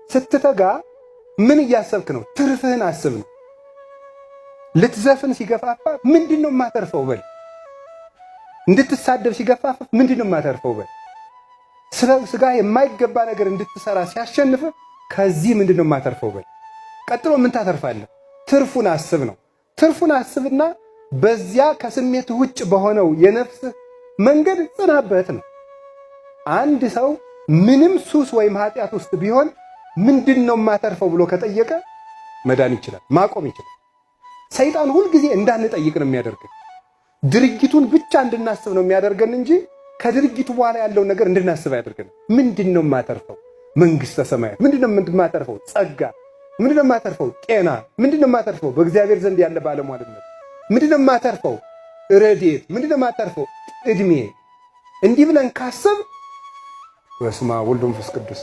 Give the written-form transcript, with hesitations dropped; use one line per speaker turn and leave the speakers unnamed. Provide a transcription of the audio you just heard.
ስትተጋ ምን እያሰብክ ነው? ትርፍህን አስብ ነው። ልትዘፍን ሲገፋፋ ምንድነው የማተርፈው በል። እንድትሳደብ ሲገፋፋ ምንድነው የማተርፈው በል። ስጋ የማይገባ ነገር እንድትሰራ ሲያሸንፍ ከዚህ ምንድነው የማተርፈው በል። ቀጥሎ ምን ታተርፋለህ? ትርፉን አስብ ነው። ትርፉን አስብና በዚያ ከስሜት ውጭ በሆነው የነፍስ መንገድ ጽናበት ነው። አንድ ሰው ምንም ሱስ ወይም ኃጢአት ውስጥ ቢሆን ምንድነው የማተርፈው ብሎ ከጠየቀ መዳን ይችላል፣ ማቆም ይችላል። ሰይጣን ሁልጊዜ እንዳንጠይቅ ነው የሚያደርገን። ድርጊቱን ብቻ እንድናስብ ነው የሚያደርገን እንጂ ከድርጊቱ በኋላ ያለውን ነገር እንድናስብ ያደርገን። ምንድነው የማተርፈው? መንግስተ ሰማያት። ምንድነው የማተርፈው? ጸጋ። ምንድነው የማተርፈው? ጤና። ምንድነው የማተርፈው? በእግዚአብሔር ዘንድ ያለ ባለሟልነት። ምንድነው የማተርፈው? ረድኤት። ምንድነው የማተርፈው? እድሜ። እንዲህ ብለን ካሰብ በስመ አብ ወወልድ ወመንፈስ ቅዱስ